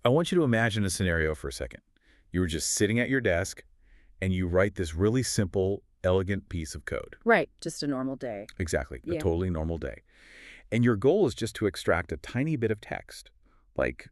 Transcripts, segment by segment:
I want you to imagine a scenario for a second. You were just sitting at your desk, and you write this really simple, elegant piece of code. Right, just a normal day. Exactly, a Yeah. totally normal day. And your goal is just to extract a tiny bit of text, like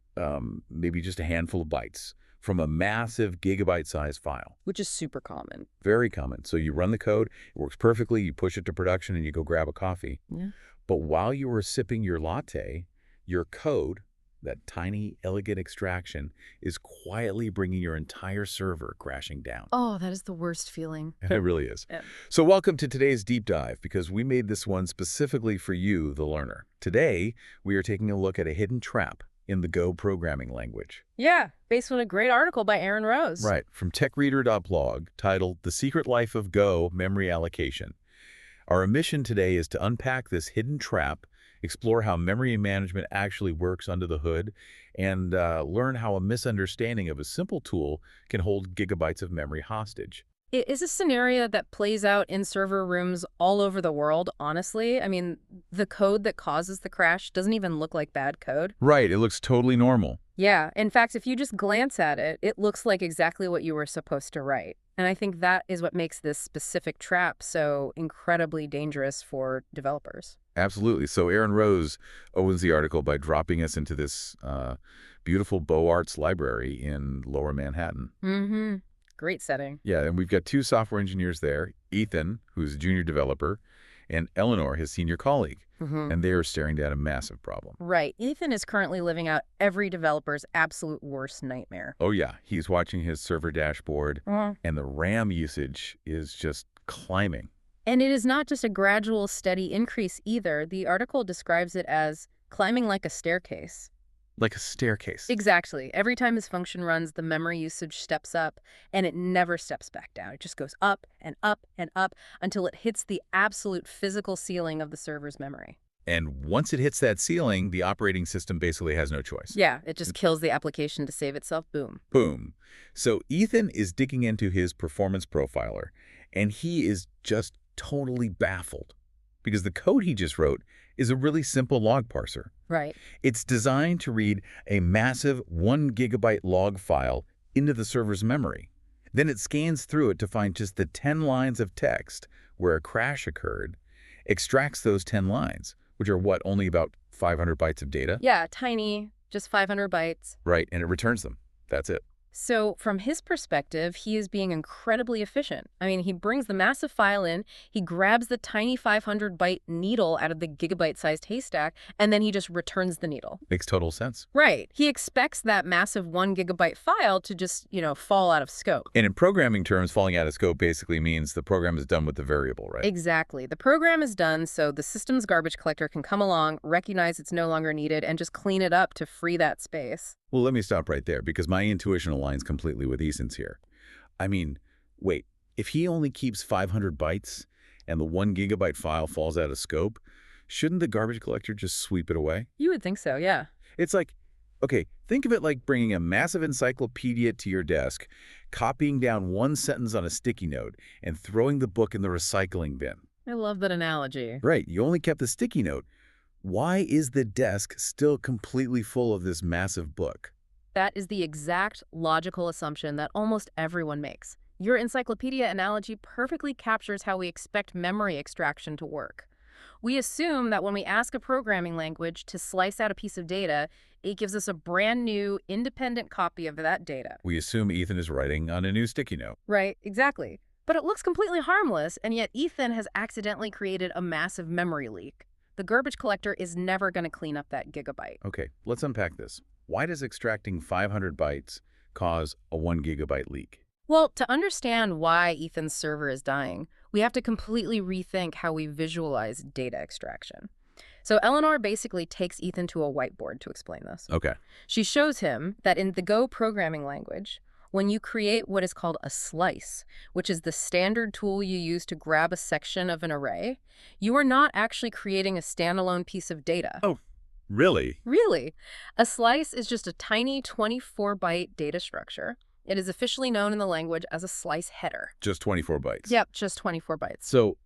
maybe just a handful of bytes, from a massive gigabyte-sized file. Which is super common. Very common. So you run the code, it works perfectly, you push it to production, and you go grab a coffee. Yeah. But while you were sipping your latte, your code, that tiny, elegant extraction, is quietly bringing your entire server crashing down. Oh, that is the worst feeling. It really is. Yeah. So welcome to today's deep dive, because we made this one specifically for you, the learner. Today, we are taking a look at a hidden trap in the Go programming language. Yeah, based on a great article by Aaron Rose. Right, from tech-reader.blog, titled The Secret Life of Go Memory Allocation. Our mission today is to unpack this hidden trap, explore how memory management actually works under the hood, and learn how a misunderstanding of a simple tool can hold gigabytes of memory hostage. It is a scenario that plays out in server rooms all over the world, honestly. I mean, the code that causes the crash doesn't even look like bad code. Right, it looks totally normal. Yeah, in fact, if you just glance at it, it looks like exactly what you were supposed to write. And I think that is what makes this specific trap so incredibly dangerous for developers. Absolutely. So Aaron Rose opens the article by dropping us into this beautiful Beaux-Arts library in Lower Manhattan. Mm-hmm. Great setting. Yeah, and we've got two software engineers there, Ethan, who's a junior developer, and Eleanor, his senior colleague. Mm-hmm. And they are staring at a massive problem. Right. Ethan is currently living out every developer's absolute worst nightmare. Oh, yeah. He's watching his server dashboard, Mhm. and the RAM usage is just climbing. And it is not just a gradual, steady increase either. The article describes it as climbing like a staircase. Like a staircase. Exactly. Every time his function runs, the memory usage steps up, and it never steps back down. It just goes up and up and up until it hits the absolute physical ceiling of the server's memory. And once it hits that ceiling, the operating system basically has no choice. Yeah, it just kills the application to save itself. Boom. Boom. So Ethan is digging into his performance profiler, and he is just totally baffled because the code he just wrote is a really simple log parser. Right. It's designed to read a massive 1 gigabyte log file into the server's memory. Then it scans through it to find just the 10 lines of text where a crash occurred, extracts those 10 lines, which are what, only about 500 bytes of data? Yeah, tiny, just 500 bytes. Right, and it returns them. That's it. So from his perspective, he is being incredibly efficient. I mean, he brings the massive file in, he grabs the tiny 500-byte needle out of the gigabyte-sized haystack, and then he just returns the needle. Makes total sense. Right. He expects that massive 1 gigabyte file to just, fall out of scope. And in programming terms, falling out of scope basically means the program is done with the variable, right? Exactly. The program is done so the system's garbage collector can come along, recognize it's no longer needed, and just clean it up to free that space. Well, let me stop right there because my intuition aligns completely with Ethan's here. I mean, wait, if he only keeps 500 bytes and the 1 gigabyte file falls out of scope, shouldn't the garbage collector just sweep it away? You would think so, yeah. It's like, okay, think of it like bringing a massive encyclopedia to your desk, copying down one sentence on a sticky note, and throwing the book in the recycling bin. I love that analogy. Right, you only kept the sticky note. Why is the desk still completely full of this massive book? That is the exact logical assumption that almost everyone makes. Your encyclopedia analogy perfectly captures how we expect memory extraction to work. We assume that when we ask a programming language to slice out a piece of data, it gives us a brand new, independent copy of that data. We assume Ethan is writing on a new sticky note. Right, exactly. But it looks completely harmless, and yet Ethan has accidentally created a massive memory leak. The garbage collector is never going to clean up that gigabyte. Okay, let's unpack this. Why does extracting 500 bytes cause a 1 gigabyte leak? Well, to understand why Ethan's server is dying, we have to completely rethink how we visualize data extraction. So Eleanor basically takes Ethan to a whiteboard to explain this. Okay. She shows him that in the Go programming language, when you create what is called a slice, which is the standard tool you use to grab a section of an array, you are not actually creating a standalone piece of data. Oh, really? Really. A slice is just a tiny 24-byte data structure. It is officially known in the language as a slice header. Just 24 bytes. Yep, just 24 bytes. So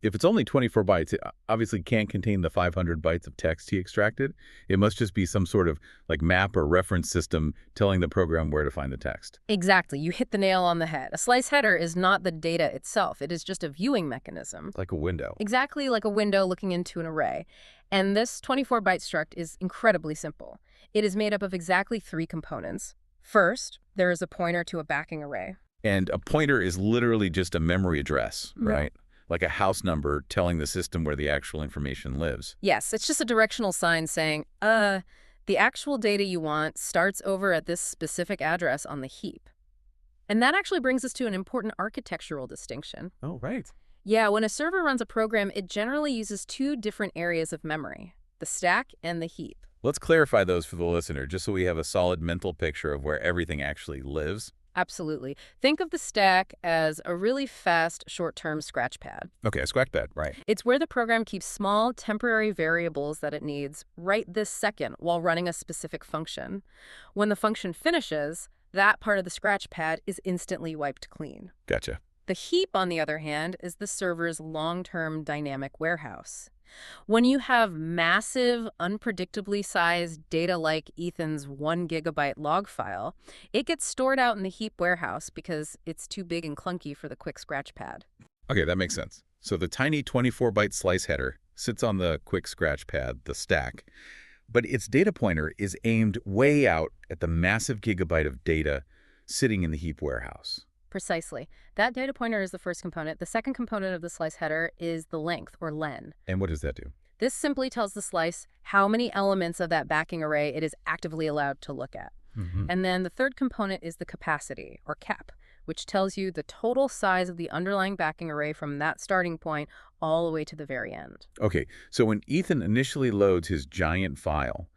if it's only 24 bytes, it obviously can't contain the 500 bytes of text he extracted. It must just be some sort of like map or reference system telling the program where to find the text. Exactly. You hit the nail on the head. A slice header is not the data itself. It is just a viewing mechanism. Like a window. Exactly like a window looking into an array. And this 24-byte struct is incredibly simple. It is made up of exactly 3 components. First, there is a pointer to a backing array. And a pointer is literally just a memory address, right? Like a house number telling the system where the actual information lives. Yes, it's just a directional sign saying, the actual data you want starts over at this specific address on the heap. And that actually brings us to an important architectural distinction. Oh, right. Yeah, when a server runs a program, it generally uses 2 different areas of memory, the stack and the heap. Let's clarify those for the listener, just so we have a solid mental picture of where everything actually lives. Absolutely. Think of the stack as a really fast, short-term scratch pad. Okay, a scratch pad, right. It's where the program keeps small, temporary variables that it needs right this second while running a specific function. When the function finishes, that part of the scratch pad is instantly wiped clean. Gotcha. The heap, on the other hand, is the server's long-term dynamic warehouse. When you have massive, unpredictably sized data like Ethan's 1 gigabyte log file, it gets stored out in the heap warehouse because it's too big and clunky for the quick scratch pad. Okay, that makes sense. So the tiny 24-byte slice header sits on the quick scratch pad, the stack, but its data pointer is aimed way out at the massive gigabyte of data sitting in the heap warehouse. Precisely. That data pointer is the first component. The second component of the slice header is the length, or len. And what does that do? This simply tells the slice how many elements of that backing array it is actively allowed to look at. And then the third component is the capacity, or cap, which tells you the total size of the underlying backing array from that starting point all the way to the very end. Okay, so when Ethan initially loads his giant file,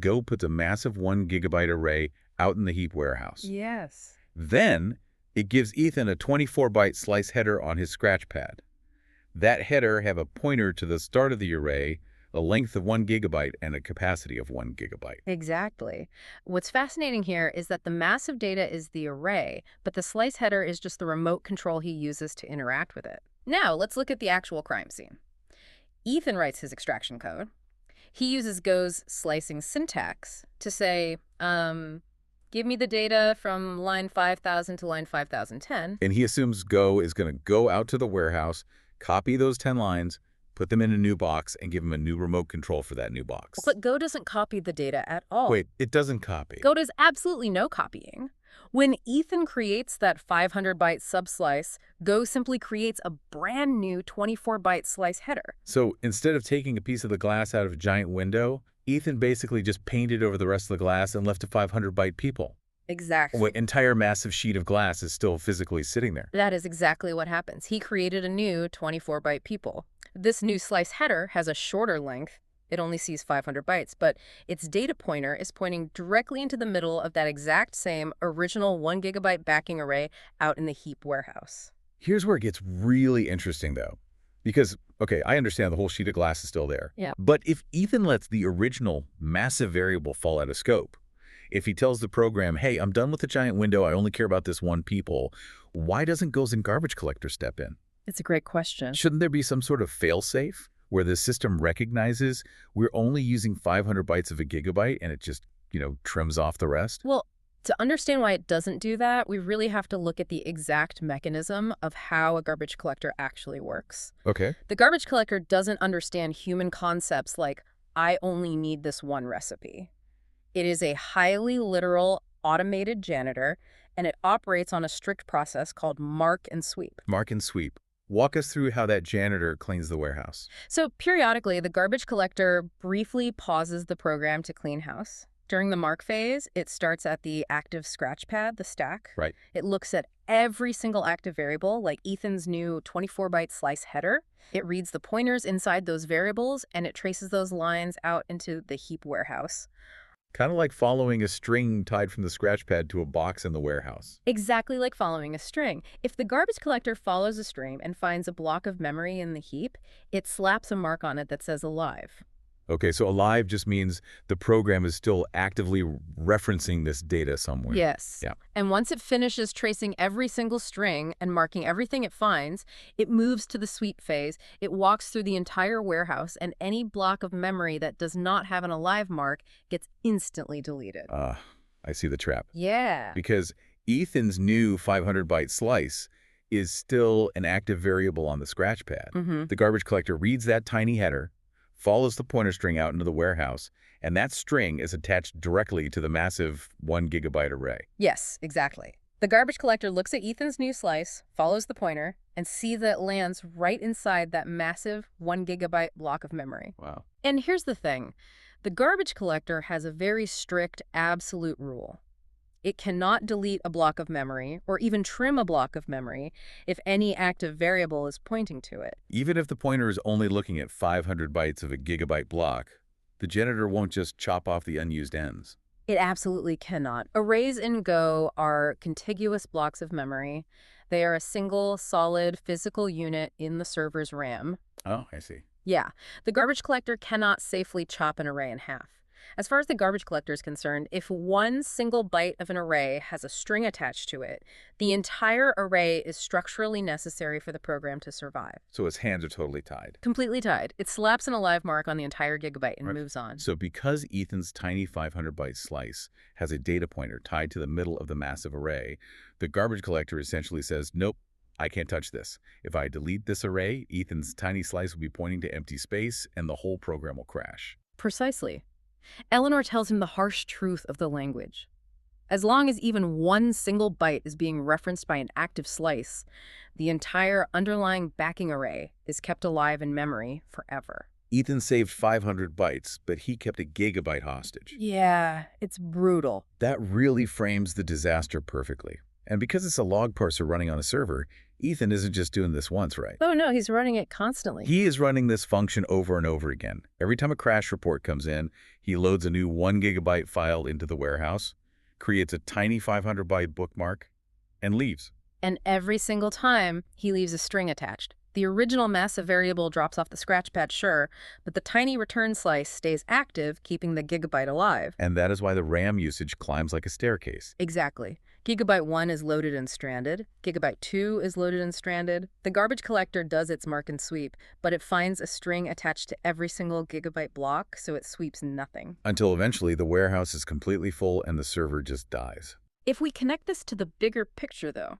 Go puts a massive 1 gigabyte array out in the heap warehouse. Yes. Then it gives Ethan a 24-byte slice header on his scratch pad. That header have a pointer to the start of the array, a length of 1 gigabyte, and a capacity of 1 gigabyte. Exactly. What's fascinating here is that the massive data is the array, but the slice header is just the remote control he uses to interact with it. Now, let's look at the actual crime scene. Ethan writes his extraction code. He uses Go's slicing syntax to say, give me the data from line 5000 to line 5010. And he assumes Go is going to go out to the warehouse, copy those 10 lines, put them in a new box, and give him a new remote control for that new box. But Go doesn't copy the data at all. Wait, it doesn't copy? Go does absolutely no copying. When Ethan creates that 500-byte subslice, Go simply creates a brand new 24-byte slice header. So instead of taking a piece of the glass out of a giant window, Ethan basically just painted over the rest of the glass and left a 500-byte peeple. Exactly. An entire massive sheet of glass is still physically sitting there. That is exactly what happens. He created a new 24-byte peeple. This new slice header has a shorter length. It only sees 500 bytes, but its data pointer is pointing directly into the middle of that exact same original 1 gigabyte backing array out in the heap warehouse. Here's where it gets really interesting, though. Because, okay, I understand the whole sheet of glass is still there. Yeah. But if Ethan lets the original massive variable fall out of scope, if he tells the program, hey, I'm done with the giant window, I only care about this one peeple, why doesn't Go's garbage collector step in? It's a great question. Shouldn't there be some sort of fail-safe where the system recognizes we're only using 500 bytes of a gigabyte and it just, trims off the rest? Well, to understand why it doesn't do that, we really have to look at the exact mechanism of how a garbage collector actually works. Okay. The garbage collector doesn't understand human concepts like, I only need this one recipe. It is a highly literal, automated janitor, and it operates on a strict process called mark and sweep. Mark and sweep. Walk us through how that janitor cleans the warehouse. So periodically, the garbage collector briefly pauses the program to clean house. During the mark phase, it starts at the active scratch pad, the stack. Right. It looks at every single active variable, like Ethan's new 24-byte slice header. It reads the pointers inside those variables, and it traces those lines out into the heap warehouse. Kind of like following a string tied from the scratch pad to a box in the warehouse. Exactly like following a string. If the garbage collector follows a string and finds a block of memory in the heap, it slaps a mark on it that says alive. Okay, so alive just means the program is still actively referencing this data somewhere. Yes. Yeah. And once it finishes tracing every single string and marking everything it finds, it moves to the sweep phase. It walks through the entire warehouse, and any block of memory that does not have an alive mark gets instantly deleted. I see the trap. Yeah. Because Ethan's new 500-byte slice is still an active variable on the scratch pad. The garbage collector reads that tiny header, follows the pointer string out into the warehouse, and that string is attached directly to the massive 1 gigabyte array. Yes, exactly. The garbage collector looks at Ethan's new slice, follows the pointer, and sees that it lands right inside that massive 1 gigabyte block of memory. Wow. And here's the thing. The garbage collector has a very strict absolute rule. It cannot delete a block of memory or even trim a block of memory if any active variable is pointing to it. Even if the pointer is only looking at 500 bytes of a gigabyte block, the janitor won't just chop off the unused ends. It absolutely cannot. Arrays in Go are contiguous blocks of memory. They are a single, solid, physical unit in the server's RAM. Oh, I see. Yeah, the garbage collector cannot safely chop an array in half. As far as the garbage collector is concerned, if one single byte of an array has a string attached to it, the entire array is structurally necessary for the program to survive. So his hands are totally tied. Completely tied. It slaps an alive mark on the entire gigabyte and moves on. So because Ethan's tiny 500-byte slice has a data pointer tied to the middle of the massive array, the garbage collector essentially says, nope, I can't touch this. If I delete this array, Ethan's tiny slice will be pointing to empty space, and the whole program will crash. Precisely. Eleanor tells him the harsh truth of the language. As long as even one single byte is being referenced by an active slice, the entire underlying backing array is kept alive in memory forever. Ethan saved 500 bytes, but he kept a gigabyte hostage. Yeah, it's brutal. That really frames the disaster perfectly. And because it's a log parser running on a server, Ethan isn't just doing this once, right? Oh no, he's running it constantly. He is running this function over and over again. Every time a crash report comes in, he loads a new 1 gigabyte file into the warehouse, creates a tiny 500-byte bookmark, and leaves. And every single time, he leaves a string attached. The original massive variable drops off the scratch pad, sure, but the tiny return slice stays active, keeping the gigabyte alive. And that is why the RAM usage climbs like a staircase. Exactly. Gigabyte 1 is loaded and stranded. Gigabyte 2 is loaded and stranded. The garbage collector does its mark and sweep, but it finds a string attached to every single gigabyte block, so it sweeps nothing. Until eventually the warehouse is completely full and the server just dies. If we connect this to the bigger picture, though,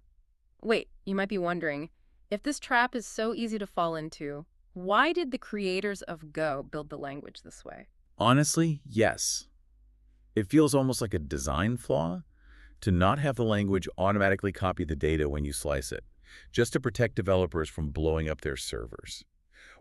wait, you might be wondering, if this trap is so easy to fall into, why did the creators of Go build the language this way? Honestly, yes. It feels almost like a design flaw to not have the language automatically copy the data when you slice it, just to protect developers from blowing up their servers.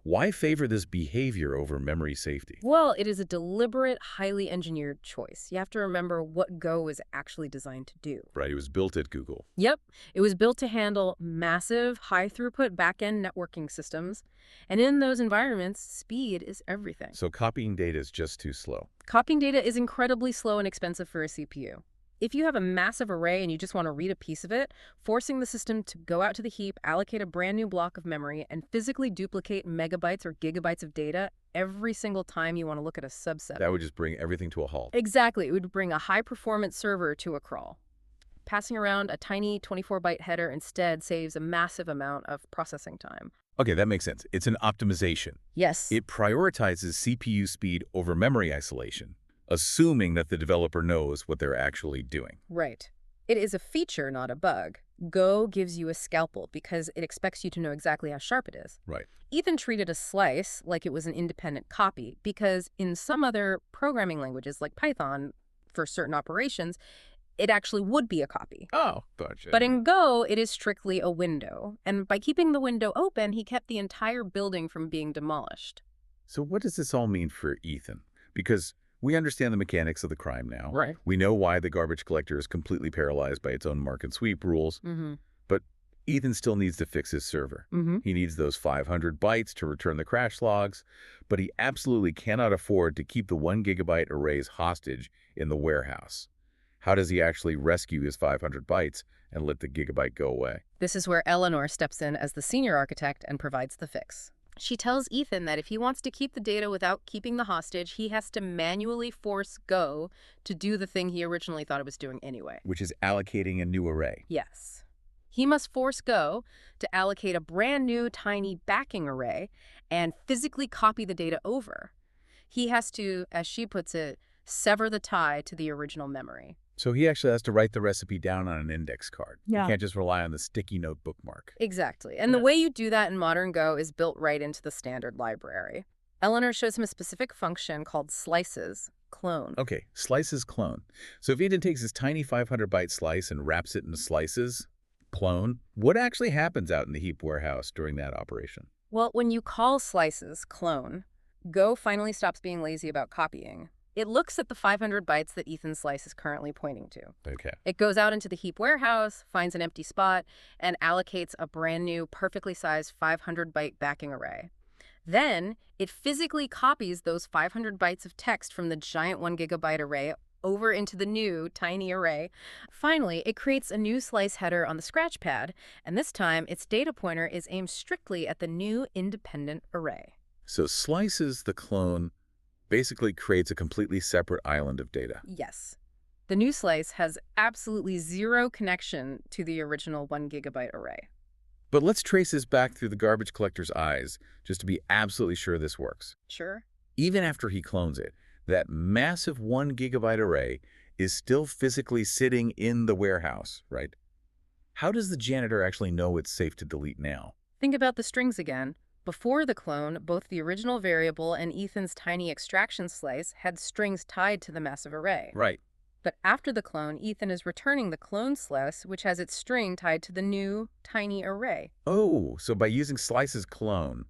Why favor this behavior over memory safety? Well, it is a deliberate, highly engineered choice. You have to remember what Go is actually designed to do. Right, it was built at Google. Yep, it was built to handle massive, high-throughput back-end networking systems. And in those environments, speed is everything. So copying data is just too slow. Copying data is incredibly slow and expensive for a CPU. If you have a massive array and you just want to read a piece of it, forcing the system to go out to the heap, allocate a brand new block of memory, and physically duplicate megabytes or gigabytes of data every single time you want to look at a subset. That would just bring everything to a halt. Exactly. It would bring a high-performance server to a crawl. Passing around a tiny 24-byte header instead saves a massive amount of processing time. Okay, that makes sense. It's an optimization. Yes. It prioritizes CPU speed over memory isolation, assuming that the developer knows what they're actually doing. Right. It is a feature, not a bug. Go gives you a scalpel because it expects you to know exactly how sharp it is. Right. Ethan treated a slice like it was an independent copy because in some other programming languages like Python, for certain operations, it actually would be a copy. Oh, gotcha. But in Go, it is strictly a window. And by keeping the window open, he kept the entire building from being demolished. So what does this all mean for Ethan? Because we understand the mechanics of the crime now. Right. We know why the garbage collector is completely paralyzed by its own mark and sweep rules. But Ethan still needs to fix his server. He needs those 500 bytes to return the crash logs, but he absolutely cannot afford to keep the 1 gigabyte arrays hostage in the warehouse. How does he actually rescue his 500 bytes and let the gigabyte go away? This is where Eleanor steps in as the senior architect and provides the fix. She tells Ethan that if he wants to keep the data without keeping the hostage, he has to manually force Go to do the thing he originally thought it was doing anyway. Which is allocating a new array. Yes. He must force Go to allocate a brand new tiny backing array and physically copy the data over. He has to, as she puts it, sever the tie to the original memory. So he actually has to write the recipe down on an index card. Yeah. You can't just rely on the sticky note bookmark. Exactly. And the way you do that in modern Go is built right into the standard library. Eleanor shows him a specific function called slices, clone. Okay, slices clone. So if Ethan takes his tiny 500-byte slice and wraps it into slices, clone, what actually happens out in the heap warehouse during that operation? Well, when you call slices clone, Go finally stops being lazy about copying. It looks at the 500 bytes that Ethan's slice is currently pointing to. Okay. It goes out into the heap warehouse, finds an empty spot, and allocates a brand new, perfectly sized 500-byte backing array. Then, it physically copies those 500 bytes of text from the giant 1 gigabyte array over into the new, tiny array. Finally, it creates a new slice header on the scratch pad, and this time, its data pointer is aimed strictly at the new independent array. So slices the clone basically creates a completely separate island of data. Yes. The new slice has absolutely zero connection to the original 1 gigabyte array. But let's trace this back through the garbage collector's eyes just to be absolutely sure this works. Sure. Even after he clones it, that massive 1 gigabyte array is still physically sitting in the warehouse, right? How does the janitor actually know it's safe to delete now? Think about the strings again. Before the clone, both the original variable and Ethan's tiny extraction slice had strings tied to the massive array. Right. But after the clone, Ethan is returning the clone slice, which has its string tied to the new tiny array. Oh, so by using slices clone,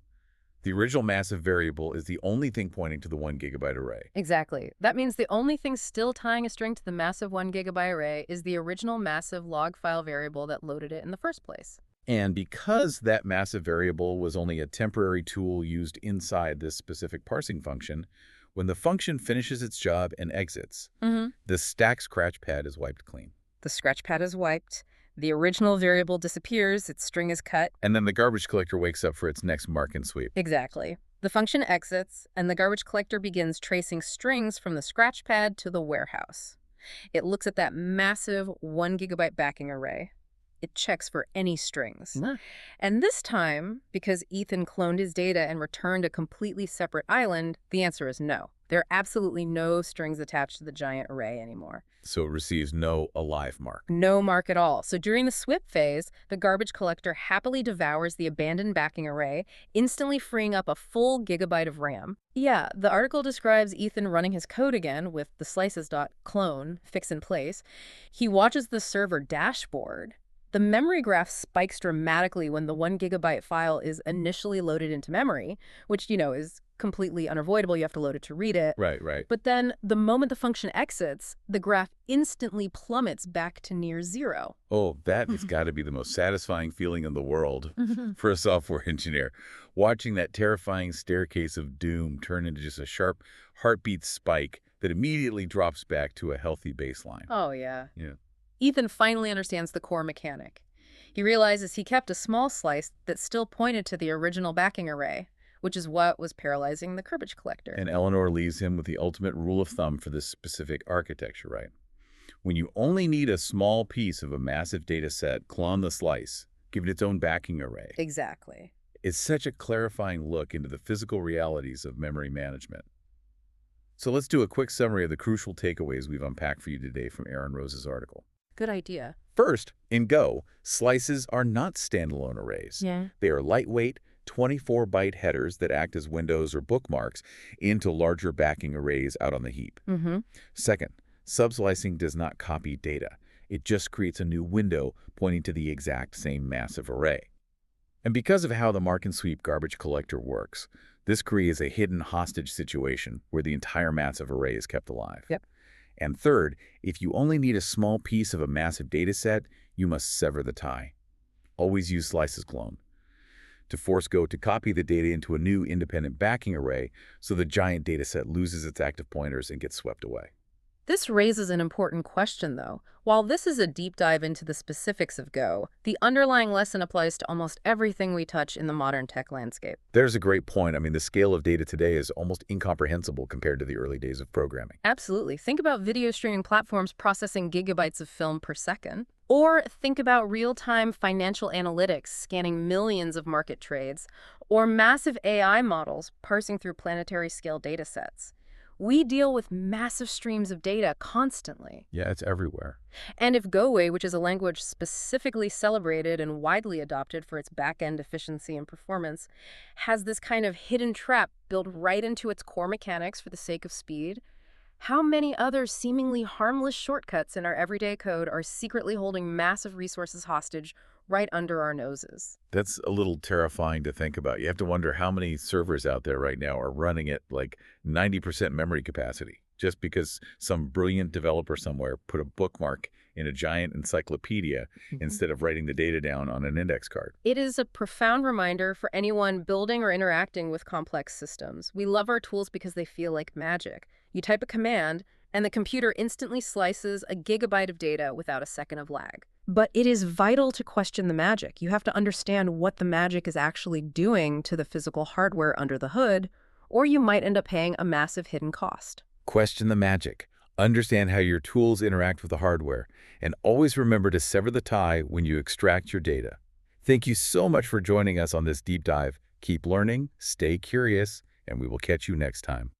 the original massive variable is the only thing pointing to the 1 gigabyte array. Exactly. That means the only thing still tying a string to the massive 1 gigabyte array is the original massive log file variable that loaded it in the first place. And because that massive variable was only a temporary tool used inside this specific parsing function, when the function finishes its job and exits, the stack scratch pad is wiped clean. The scratch pad is wiped, the original variable disappears, its string is cut. And then the garbage collector wakes up for its next mark and sweep. Exactly. The function exits, and the garbage collector begins tracing strings from the scratch pad to the warehouse. It looks at that massive 1 gigabyte backing array. It checks for any strings. And this time, because Ethan cloned his data and returned a completely separate island, the answer is no. There are absolutely no strings attached to the giant array anymore. So it receives no alive mark. No mark at all. So during the SWIP phase, the garbage collector happily devours the abandoned backing array, instantly freeing up a full gigabyte of RAM. Yeah, the article describes Ethan running his code again with the slices.clone fix in place. He watches the server dashboard. The memory graph spikes dramatically when the 1 gigabyte file is initially loaded into memory, which, is completely unavoidable. You have to load it to read it. Right. But then the moment the function exits, the graph instantly plummets back to near zero. Oh, that has got to be the most satisfying feeling in the world for a software engineer. Watching that terrifying staircase of doom turn into just a sharp heartbeat spike that immediately drops back to a healthy baseline. Oh, yeah. Yeah. Ethan finally understands the core mechanic. He realizes he kept a small slice that still pointed to the original backing array, which is what was paralyzing the garbage collector. And Eleanor leaves him with the ultimate rule of thumb for this specific architecture, right? When you only need a small piece of a massive data set, clone the slice, give it its own backing array. Exactly. It's such a clarifying look into the physical realities of memory management. So let's do a quick summary of the crucial takeaways we've unpacked for you today from Aaron Rose's article. Good idea. First, in Go, slices are not standalone arrays. They are lightweight, 24-byte headers that act as windows or bookmarks into larger backing arrays out on the heap. Second, subslicing does not copy data. It just creates a new window pointing to the exact same massive array. And because of how the mark and sweep garbage collector works, this creates a hidden hostage situation where the entire massive array is kept alive. And third, if you only need a small piece of a massive data set, you must sever the tie. Always use slices clone to force Go to copy the data into a new independent backing array so the giant data set loses its active pointers and gets swept away. This raises an important question, though. While this is a deep dive into the specifics of Go, the underlying lesson applies to almost everything we touch in the modern tech landscape. There's a great point. I mean, the scale of data today is almost incomprehensible compared to the early days of programming. Absolutely. Think about video streaming platforms processing gigabytes of film per second. Or think about real-time financial analytics scanning millions of market trades, or massive AI models parsing through planetary-scale data sets. We deal with massive streams of data constantly. Yeah, it's everywhere. And if Go, which is a language specifically celebrated and widely adopted for its back-end efficiency and performance, has this kind of hidden trap built right into its core mechanics for the sake of speed, how many other seemingly harmless shortcuts in our everyday code are secretly holding massive resources hostage right under our noses? That's a little terrifying to think about. You have to wonder how many servers out there right now are running at like 90% memory capacity, just because some brilliant developer somewhere put a bookmark in a giant encyclopedia instead of writing the data down on an index card. It is a profound reminder for anyone building or interacting with complex systems. We love our tools because they feel like magic. You type a command, and the computer instantly slices a gigabyte of data without a second of lag. But it is vital to question the magic. You have to understand what the magic is actually doing to the physical hardware under the hood, or you might end up paying a massive hidden cost. Question the magic. Understand how your tools interact with the hardware, and always remember to sever the tie when you extract your data. Thank you so much for joining us on this deep dive. Keep learning, stay curious, and we will catch you next time.